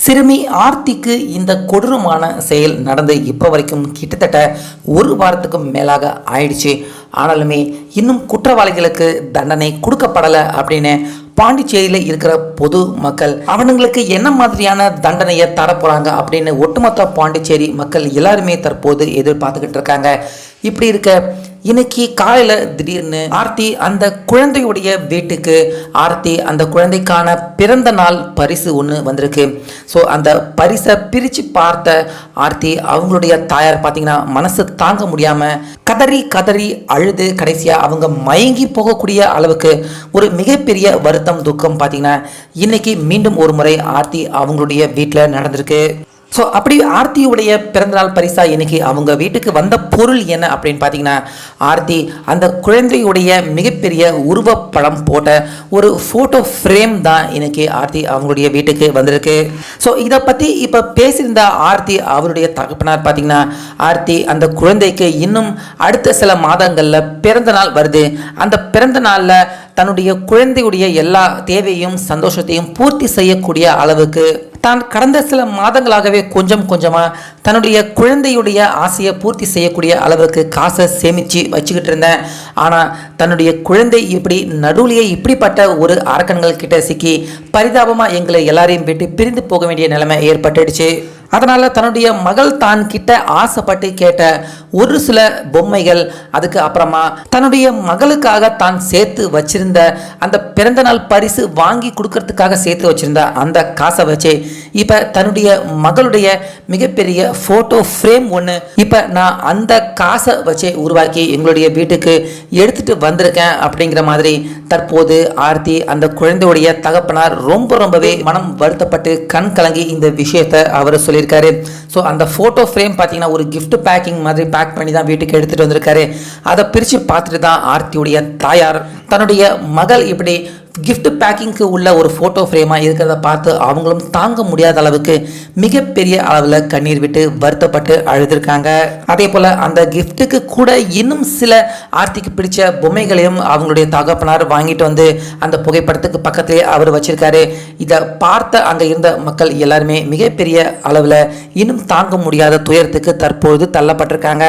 சிறுமி ஆர்த்திக்கு இந்த கொடூரமான செயல் நடந்து இப்போ வரைக்கும் கிட்டத்தட்ட ஒரு வாரத்துக்கும் மேலாக ஆயிடுச்சு. ஆனாலுமே இன்னும் குற்றவாளிகளுக்கு தண்டனை கொடுக்கப்படலை அப்படின்னு பாண்டிச்சேரியில் இருக்கிற பொது மக்கள் அவனுங்களுக்கு என்ன மாதிரியான தண்டனையை தரப்போறாங்க அப்படின்னு ஒட்டுமொத்த பாண்டிச்சேரி மக்கள் எல்லாருமே தற்போது எதிர்பார்த்துக்கிட்டு இருக்காங்க. இப்படி இருக்க இன்னைக்கு காலையில் திடீர்னு ஆர்த்தி அந்த குழந்தையுடைய வீட்டுக்கு அந்த குழந்தைக்கான பிறந்த நாள் பரிசு ஒன்று வந்திருக்கு. ஸோ அந்த பரிசை பிரித்து பார்த்த ஆர்த்தி அவங்களுடைய தாயார் பார்த்தீங்கன்னா மனசு தாங்க முடியாமல் கதறி கதறி அழுது கடைசியாக அவங்க மயங்கி போகக்கூடிய அளவுக்கு ஒரு மிகப்பெரிய வருத்தம் துக்கம் பார்த்தீங்கன்னா இன்னைக்கு மீண்டும் ஒரு முறை ஆர்த்தி அவங்களுடைய வீட்டில் நடந்திருக்கு. ஸோ அப்படி ஆர்த்தியுடைய பிறந்தநாள் பரிசா இன்னைக்கு அவங்க வீட்டுக்கு வந்த பொருள் என்ன அப்படின்னு பார்த்தீங்கன்னா ஆர்த்தி அந்த குழந்தையுடைய மிகப்பெரிய உருவப்படம் போட்ட ஒரு ஃபோட்டோ ஃப்ரேம் தான் இன்னைக்கு ஆர்த்தி அவங்களுடைய வீட்டுக்கு வந்திருக்கு. ஸோ இதை பற்றி இப்போ பேசியிருந்த ஆர்த்தி அவருடைய தகப்பனார் பார்த்தீங்கன்னா ஆர்த்தி அந்த குழந்தைக்கு இன்னும் அடுத்த சில மாதங்களில் பிறந்த நாள் வருது. அந்த பிறந்த நாளில் தன்னுடைய குழந்தையுடைய எல்லா தேவையும் சந்தோஷத்தையும் பூர்த்தி செய்யக்கூடிய அளவுக்கு தான் கடந்த சில மாதங்களாகவே கொஞ்சம் கொஞ்சமாக தன்னுடைய குழந்தையுடைய ஆசையை பூர்த்தி செய்யக்கூடிய அளவுக்கு காசை சேமித்து வச்சுக்கிட்டு இருந்தேன். ஆனால் தன்னுடைய குழந்தை இப்படி நடுவுலையே இப்படிப்பட்ட ஒரு அரக்கன்கள் கிட்ட சிக்கி பரிதாபமாக எங்களை எல்லாரையும் விட்டு பிரிந்து போக வேண்டிய நிலைமை ஏற்பட்டுடுச்சு. அதனால் தன்னுடைய மகள் தான் கிட்ட ஆசைப்பட்டு கேட்ட ஒரு சில பொம்மைகள், அதுக்கு அப்புறமா தன்னுடைய மகளுக்காக தான் சேர்த்து வச்சிருந்த அந்த பிறந்தநாள் பரிசு வாங்கி கொடுக்கறதுக்காக சேர்த்து வச்சிருந்த அந்த காசை வச்சு இப்போ தன்னுடைய மகளுடைய மிகப்பெரிய ஃபோட்டோ ஃப்ரேம் ஒன்று இப்போ நான் அந்த காசை வச்சு உருவாக்கி எங்களுடைய வீட்டுக்கு எடுத்துட்டு வந்திருக்கேன் அப்படிங்கிற மாதிரி தற்போது ஆர்த்தி அந்த குழந்தையுடைய தகப்பனார் ரொம்பவே மனம் வருத்தப்பட்டு கண் கலங்கி இந்த விஷயத்தை அவர் சொல்லியிருக்காரு. ஸோ அந்த ஃபோட்டோ ஃப்ரேம் பார்த்தீங்கன்னா ஒரு கிஃப்ட் பேக்கிங் மாதிரி பேக் பண்ணி தான் வீட்டுக்கு எடுத்துகிட்டு வந்திருக்காரு. அதை பிரித்து பார்த்துட்டு தான் ஆர்த்தியுடைய தாயார் தன்னுடைய மகள் இப்படி கிஃப்ட் பேக்கிங்க்கு உள்ள ஒரு ஃபோட்டோ ஃப்ரேமாக இருக்கிறத பார்த்து அவங்களும் தாங்க முடியாத அளவுக்கு மிகப்பெரிய அளவில் கண்ணீர் விட்டு வருத்தப்பட்டு அழுதுருக்காங்க. அதே போல் அந்த கிஃப்ட்டுக்கு கூட இன்னும் சில ஆர்த்திக்கு பிடிச்ச பொம்மைகளையும் அவங்களுடைய தகப்பனார் வாங்கிட்டு வந்து அந்த புகைப்படத்துக்கு பக்கத்திலே அவர் வச்சிருக்காரு. இதை பார்த்த அங்கே இருந்த மக்கள் எல்லாருமே மிகப்பெரிய அளவில் இன்னும் தாங்க முடியாத துயரத்துக்கு தற்பொழுது தள்ளப்பட்டிருக்காங்க.